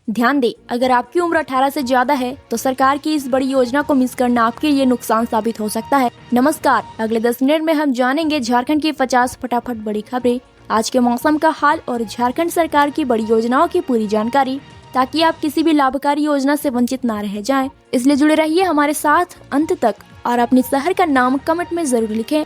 ध्यान दें, अगर आपकी उम्र 18 से ज्यादा है तो सरकार की इस बड़ी योजना को मिस करना आपके लिए नुकसान साबित हो सकता है। नमस्कार, अगले 10 मिनट में हम जानेंगे झारखंड की 50 फटाफट बड़ी खबरें, आज के मौसम का हाल और झारखंड सरकार की बड़ी योजनाओं की पूरी जानकारी, ताकि आप किसी भी लाभकारी योजना से वंचित ना रह जाएं। इसलिए जुड़े रहिए हमारे साथ अंत तक और अपने शहर का नाम कमेंट में जरूर लिखें।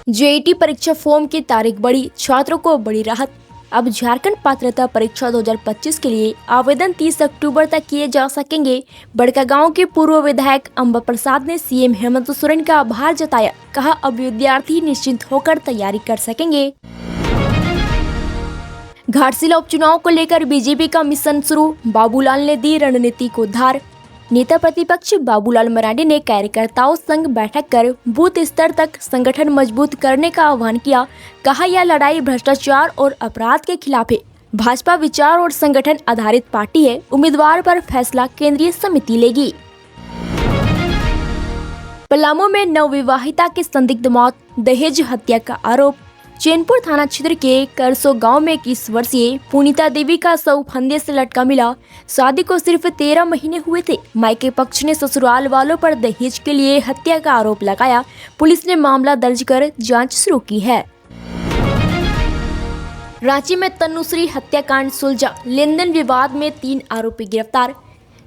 जेईटी परीक्षा फॉर्म की तारीख बढ़ी, छात्रों को बड़ी राहत। अब झारखंड पात्रता परीक्षा 2025 के लिए आवेदन 30 अक्टूबर तक किए जा सकेंगे। बड़कागांव के पूर्व विधायक अंबा प्रसाद ने सीएम हेमंत सोरेन का आभार जताया, कहा अब विद्यार्थी निश्चिंत होकर तैयारी कर सकेंगे। घाटशिला उपचुनाव को लेकर बीजेपी का मिशन शुरू, बाबूलाल ने दी रणनीति को धार। नेता प्रतिपक्ष बाबूलाल मरांडी ने कार्यकर्ताओं संग बैठक कर बूथ स्तर तक संगठन मजबूत करने का आह्वान किया, कहा यह लड़ाई भ्रष्टाचार और अपराध के खिलाफ है। भाजपा विचार और संगठन आधारित पार्टी है, उम्मीदवार पर फैसला केंद्रीय समिति लेगी। पलामू में नवविवाहिता की संदिग्ध मौत, दहेज हत्या का आरोप। चैनपुर थाना क्षेत्र के करसो गांव में 21 वर्षीय पुनीता देवी का शव फंदे से लटका मिला। शादी को सिर्फ 13 महीने हुए थे। मायके पक्ष ने ससुराल वालों पर दहेज के लिए हत्या का आरोप लगाया। पुलिस ने मामला दर्ज कर जांच शुरू की है। रांची में तनुश्री हत्याकांड सुलझा, लेन देन विवाद में 3 आरोपी गिरफ्तार।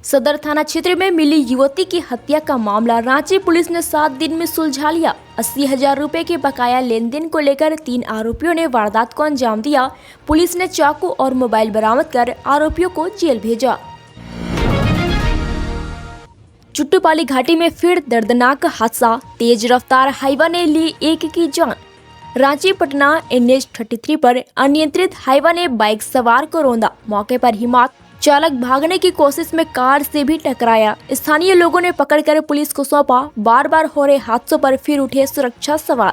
सदर थाना क्षेत्र में मिली युवती की हत्या का मामला रांची पुलिस ने 7 दिन में सुलझा लिया। 80,000 रुपए के बकाया लेन देन को लेकर 3 आरोपियों ने वारदात को अंजाम दिया। पुलिस ने चाकू और मोबाइल बरामद कर आरोपियों को जेल भेजा। चुट्टूपाली घाटी में फिर दर्दनाक हादसा, तेज रफ्तार हाईवा ने ली एक की जान। रांची पटना NH-33 पर अनियंत्रित हाईवा ने बाइक सवार को रौंदा, मौके पर ही मौत। चालक भागने की कोशिश में कार से भी टकराया। स्थानीय लोगों ने पकड़कर पुलिस को सौंपा। बार बार हो रहे हादसों पर फिर उठे सुरक्षा सवाल।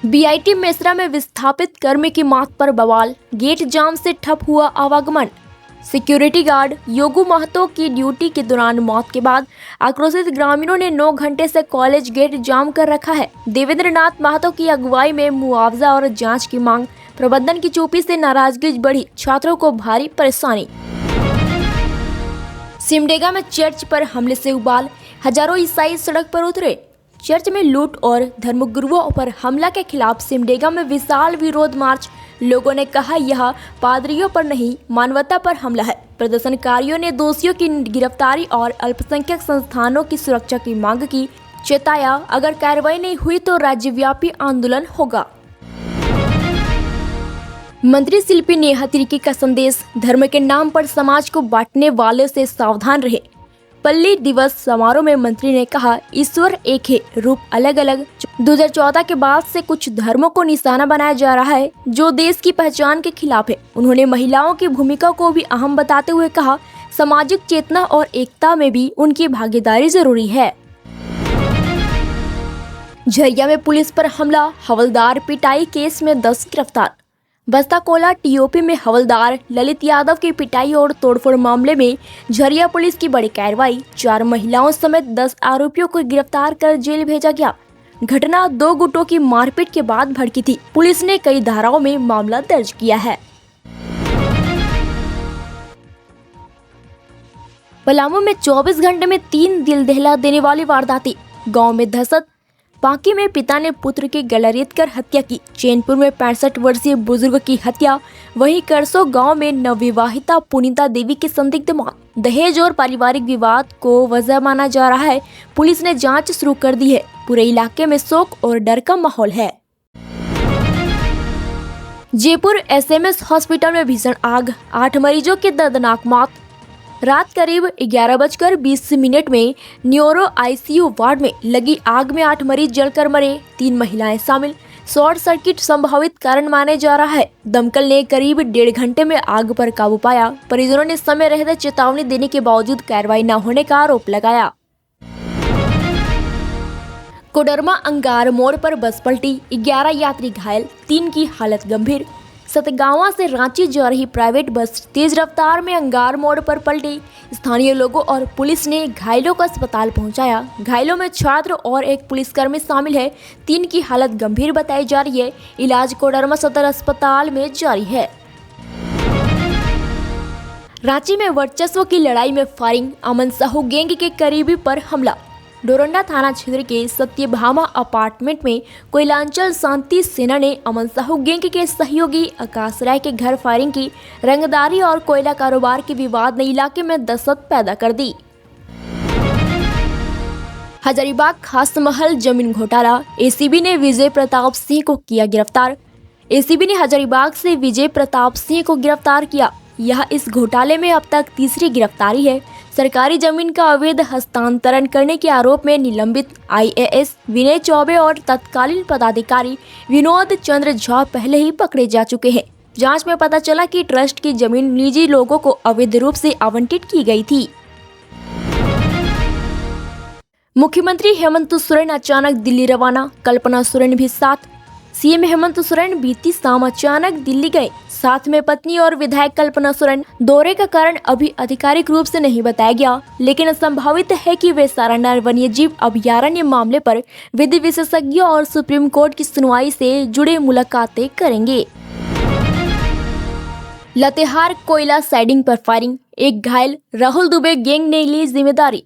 बीआईटी मेसरा में विस्थापित कर्मी की मौत पर बवाल, गेट जाम से ठप हुआ आवागमन। सिक्योरिटी गार्ड योगू महतो की ड्यूटी के दौरान मौत के बाद आक्रोशित ग्रामीणों ने 9 घंटे से कॉलेज गेट जाम कर रखा है। देवेंद्र नाथ महतो की अगुवाई में मुआवजा और जांच की मांग, प्रबंधन की चुप्पी से नाराजगी बढ़ी, छात्रों को भारी परेशानी। सिमडेगा में चर्च पर हमले से उबाल, हजारों ईसाई सड़क पर उतरे। चर्च में लूट और धर्मगुरुओं पर हमला के खिलाफ सिमडेगा में विशाल विरोध मार्च। लोगों ने कहा यह पादरियों पर नहीं, मानवता पर हमला है। प्रदर्शनकारियों ने दोषियों की गिरफ्तारी और अल्पसंख्यक संस्थानों की सुरक्षा की मांग की, चेताया अगर कार्रवाई नहीं हुई तो राज्यव्यापी आंदोलन होगा। मंत्री शिल्पी नेहा तिर्की का संदेश, धर्म के नाम पर समाज को बांटने वाले से सावधान रहे। पल्ली दिवस समारोह में मंत्री ने कहा ईश्वर एक है, रूप अलग अलग। 2014 के बाद से कुछ धर्मों को निशाना बनाया जा रहा है जो देश की पहचान के खिलाफ है। उन्होंने महिलाओं की भूमिका को भी अहम बताते हुए कहा सामाजिक चेतना और एकता में भी उनकी भागीदारी जरूरी है। झरिया में पुलिस पर हमला, हवलदार पिटाई केस में 10 गिरफ्तार। बस्ता कोला टीओपी में हवलदार ललित यादव की पिटाई और तोड़फोड़ मामले में झरिया पुलिस की बड़ी कार्रवाई, 4 महिलाओं समेत 10 आरोपियों को गिरफ्तार कर जेल भेजा गया। घटना 2 गुटों की मारपीट के बाद भड़की थी। पुलिस ने कई धाराओं में मामला दर्ज किया है। पलामू में 24 घंटे में 3 दिल दहला देने वाली वारदातें, गाँव में दहशत। बांकी में पिता ने पुत्र की गला रेत कर हत्या की। चैनपुर में 65 वर्षीय बुजुर्ग की हत्या। वहीं करसो गांव में नवविवाहिता पुनीता देवी की संदिग्ध मौत। दहेज और पारिवारिक विवाद को वजह माना जा रहा है। पुलिस ने जांच शुरू कर दी है। पूरे इलाके में शोक और डर का माहौल है। जयपुर SMS हॉस्पिटल में भीषण आग, 8 मरीजों की दर्दनाक मौत। रात करीब 11:20 में न्यूरो ICU वार्ड में लगी आग में 8 मरीज जलकर मरे, 3 महिलाएं शामिल। शॉर्ट सर्किट संभावित कारण माने जा रहा है। दमकल ने करीब 1.5 घंटे में आग पर काबू पाया। परिजनों ने समय रहते चेतावनी देने के बावजूद कार्रवाई न होने का आरोप लगाया। कोडरमा अंगार मोड़ पर बस पलटी, 11 यात्री घायल, 3 की हालत गंभीर। सतगावा से रांची जा रही प्राइवेट बस तेज रफ्तार में अंगार मोड़ पर पलटी। स्थानीय लोगों और पुलिस ने घायलों को अस्पताल पहुंचाया। घायलों में छात्र और एक पुलिसकर्मी शामिल है। 3 की हालत गंभीर बताई जा रही है। इलाज कोडरमा सदर अस्पताल में जारी है। रांची में वर्चस्व की लड़ाई में फायरिंग, अमन साहू गैंग के करीबी पर हमला। डोरंडा थाना क्षेत्र के सत्यभामा अपार्टमेंट में कोयलांचल शांति सेना ने अमन साहू गैंग के सहयोगी आकाश राय के घर फायरिंग की। रंगदारी और कोयला कारोबार के विवाद ने इलाके में दहशत पैदा कर दी। हजारीबाग खास महल जमीन घोटाला, एसीबी ने विजय प्रताप सिंह को किया गिरफ्तार। एसीबी ने हजारीबाग से विजय प्रताप सिंह को गिरफ्तार किया। यह इस घोटाले में अब तक तीसरी गिरफ्तारी है। सरकारी जमीन का अवैध हस्तांतरण करने के आरोप में निलंबित आईएएस विनय चौबे और तत्कालीन पदाधिकारी विनोद चंद्र झा पहले ही पकड़े जा चुके हैं। जांच में पता चला कि ट्रस्ट की जमीन निजी लोगों को अवैध रूप से आवंटित की गई थी। मुख्यमंत्री हेमंत सोरेन अचानक दिल्ली रवाना, कल्पना सोरेन भी साथ। सीएम हेमंत सोरेन बीती शाम अचानक दिल्ली गए, साथ में पत्नी और विधायक कल्पना सोरेन। दौरे का कारण अभी आधिकारिक रूप से नहीं बताया गया, लेकिन संभावित है कि वे सारनाथ वन्यजीव अभयारण्य मामले पर विधि विशेषज्ञों और सुप्रीम कोर्ट की सुनवाई से जुड़े मुलाकातें करेंगे। लातेहार कोयला साइडिंग पर फायरिंग, एक घायल, राहुल दुबे गैंग ने ली जिम्मेदारी।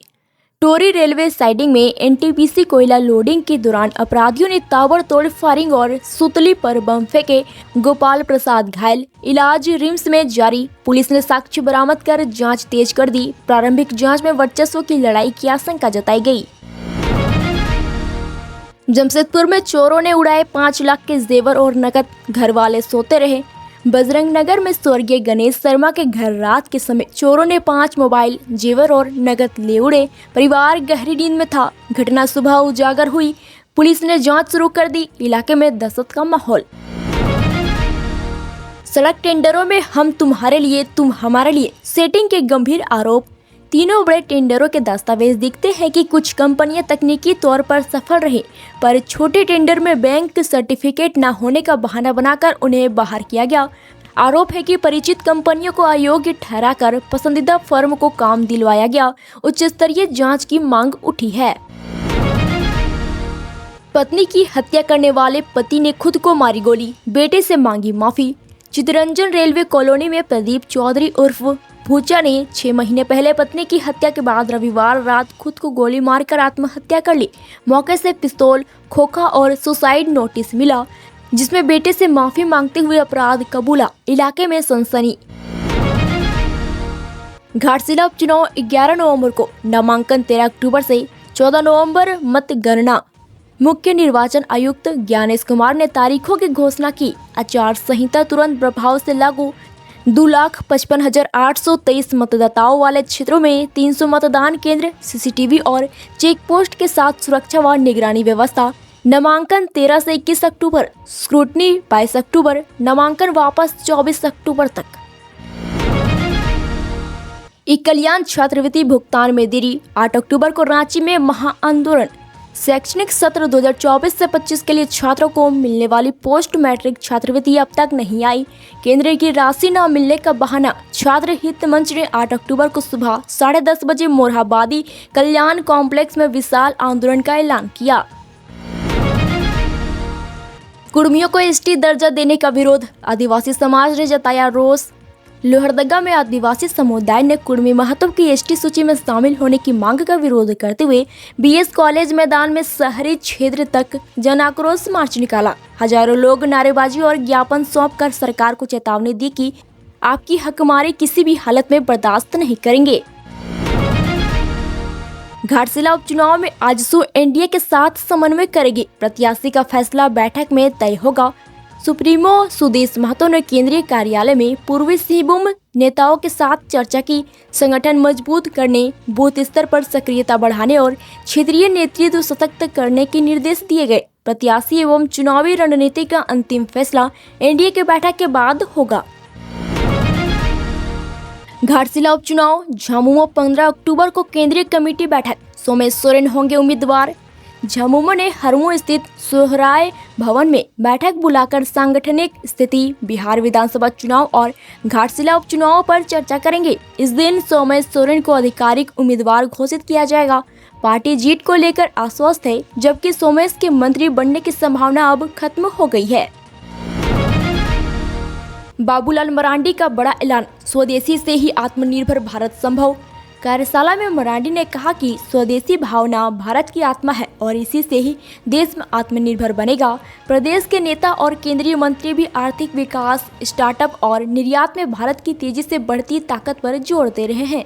टोरी रेलवे साइडिंग में एनटीपीसी कोयला लोडिंग के दौरान अपराधियों ने ताबड़तोड़ फायरिंग और सुतली पर बम फेंके। गोपाल प्रसाद घायल, इलाज रिम्स में जारी। पुलिस ने साक्ष्य बरामद कर जांच तेज कर दी। प्रारंभिक जांच में वर्चस्व की लड़ाई की आशंका जताई गई। जमशेदपुर में चोरों ने उड़ाए 5 लाख के जेवर और नकद, घर वाले सोते रहे। बजरंग नगर में स्वर्गीय गणेश शर्मा के घर रात के समय चोरों ने 5 मोबाइल, जेवर और नकद ले उड़े। परिवार गहरी नींद में था। घटना सुबह उजागर हुई। पुलिस ने जांच शुरू कर दी। इलाके में दहशत का माहौल। सड़क टेंडरों में हम तुम्हारे लिए तुम हमारे लिए सेटिंग के गंभीर आरोप। तीनों बड़े टेंडरों के दस्तावेज दिखते हैं कि कुछ कंपनियां तकनीकी तौर पर सफल रही, पर छोटे टेंडर में बैंक सर्टिफिकेट न होने का बहाना बनाकर उन्हें बाहर किया गया। आरोप है कि परिचित कंपनियों को अयोग्य ठहराकर पसंदीदा फर्म को काम दिलवाया गया। उच्च स्तरीय जांच की मांग उठी है। पत्नी की हत्या करने वाले पति ने खुद को मारी गोली, बेटे से मांगी माफी। चितरंजन रेलवे कॉलोनी में प्रदीप चौधरी उर्फ भूचा ने 6 महीने पहले पत्नी की हत्या के बाद रविवार रात खुद को गोली मारकर आत्महत्या कर ली। मौके से पिस्तौल, खोखा और सुसाइड नोटिस मिला, जिसमें बेटे से माफी मांगते हुए अपराध कबूला। इलाके में सनसनी। घाटशिला उपचुनाव 11 नवंबर को, नामांकन 13 अक्टूबर से 14 नवंबर मतगणना। मुख्य निर्वाचन आयुक्त ज्ञानेश कुमार ने तारीखों की घोषणा की। आचार संहिता तुरंत प्रभाव से लागू। 2,55,823 मतदाताओं वाले क्षेत्रों में 300 मतदान केंद्र, सीसीटीवी और चेक पोस्ट के साथ सुरक्षा व निगरानी व्यवस्था। नामांकन 13 से 21 अक्टूबर, स्क्रूटनी 22 अक्टूबर, नामांकन वापस 24 अक्टूबर तक। कल्याण छात्रवृत्ति भुगतान में देरी, 8 अक्टूबर को रांची में महाआंदोलन। शैक्षणिक सत्र 2024 से 25 के लिए छात्रों को मिलने वाली पोस्ट मैट्रिक छात्रवृत्ति अब तक नहीं आई। केंद्र की राशि न मिलने का बहाना। छात्र हित मंच ने 8 अक्टूबर को सुबह 10:30 बजे मोरहाबादी कल्याण कॉम्प्लेक्स में विशाल आंदोलन का ऐलान किया। कुर्मियों को एसटी दर्जा देने का विरोध, आदिवासी समाज ने जताया रोष। लोहरदगा में आदिवासी समुदाय ने कुर्मी महत्व की एसटी सूची में शामिल होने की मांग का विरोध करते हुए बीएस कॉलेज मैदान में शहरी क्षेत्र तक जन आक्रोश मार्च निकाला। हजारों लोग नारेबाजी और ज्ञापन सौंपकर सरकार को चेतावनी दी कि आपकी हकमारी किसी भी हालत में बर्दाश्त नहीं करेंगे। घाटशिला उपचुनाव में आजसू एनडीए के साथ समन्वय करेगी। प्रत्याशी का फैसला बैठक में तय होगा। सुप्रीमो सुदेश महतो ने केंद्रीय कार्यालय में पूर्वी सिंहभूम नेताओं के साथ चर्चा की। संगठन मजबूत करने, बूथ स्तर पर सक्रियता बढ़ाने और क्षेत्रीय नेतृत्व सशक्त करने के निर्देश दिए गए। प्रत्याशी एवं चुनावी रणनीति का अंतिम फैसला एनडीए के बैठक के बाद होगा। घाटशिला उपचुनाव झामुमो 15 अक्टूबर को केंद्रीय कमेटी बैठक। सोमेश सोरेन होंगे उम्मीदवार। झामुमो ने हरमू स्थित सोहराय भवन में बैठक बुलाकर सांगठनिक स्थिति, बिहार विधानसभा चुनाव और घाटशिला उपचुनाव पर चर्चा करेंगे। इस दिन सोमेश सोरेन को आधिकारिक उम्मीदवार घोषित किया जाएगा। पार्टी जीत को लेकर आश्वस्त है, जबकि सोमेश के मंत्री बनने की संभावना अब खत्म हो गई है। बाबूलाल मरांडी का बड़ा ऐलान, स्वदेशी से ही आत्मनिर्भर भारत संभव। कार्यशाला में मरांडी ने कहा कि स्वदेशी भावना भारत की आत्मा है और इसी से ही देश में आत्मनिर्भर बनेगा। प्रदेश के नेता और केंद्रीय मंत्री भी आर्थिक विकास, स्टार्टअप और निर्यात में भारत की तेजी से बढ़ती ताकत पर जोर दे रहे हैं।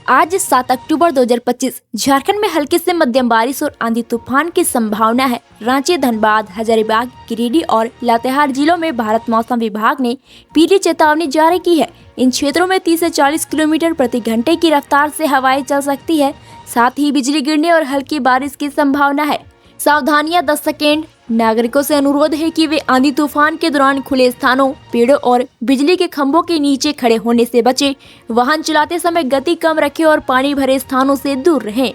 आज 7 अक्टूबर 2025 झारखंड में हल्की से मध्यम बारिश और आंधी तूफान की संभावना है। रांची, धनबाद, हजारीबाग, गिरिडीह और लातेहार जिलों में भारत मौसम विभाग ने पीली चेतावनी जारी की है। इन क्षेत्रों में 30 से 40 किलोमीटर प्रति घंटे की रफ्तार से हवाएं चल सकती है। साथ ही बिजली गिरने और हल्की बारिश की संभावना है। सावधानियां 10 सेकेंड। नागरिकों से अनुरोध है कि वे आंधी तूफान के दौरान खुले स्थानों, पेड़ों और बिजली के खंभों के नीचे खड़े होने से बचें। वाहन चलाते समय गति कम रखें और पानी भरे स्थानों से दूर रहें।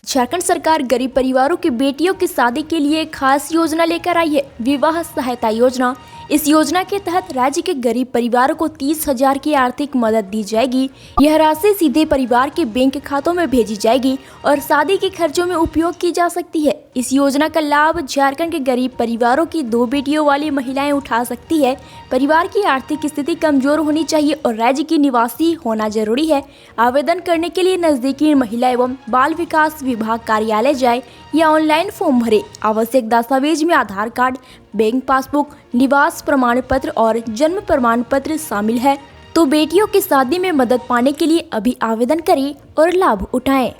झारखंड सरकार गरीब परिवारों की बेटियों की शादी के लिए एक खास योजना लेकर आई है, विवाह सहायता योजना। इस योजना के तहत राज्य के गरीब परिवारों को 30,000 की आर्थिक मदद दी जाएगी। यह राशि सीधे परिवार के बैंक खातों में भेजी जाएगी और शादी के खर्चों में उपयोग की जा सकती है। इस योजना का लाभ झारखंड के गरीब परिवारों की 2 बेटियों वाली महिलाएं उठा सकती है। परिवार की आर्थिक स्थिति कमजोर होनी चाहिए और राज्य की निवासी होना जरूरी है। आवेदन करने के लिए नजदीकी महिला एवं बाल विकास विभाग कार्यालय जाए या ऑनलाइन फॉर्म भरे। आवश्यक दस्तावेज में आधार कार्ड, बैंक पासबुक, निवास प्रमाण पत्र और जन्म प्रमाण पत्र शामिल है। तो बेटियों की शादी में मदद पाने के लिए अभी आवेदन करें और लाभ उठाएं।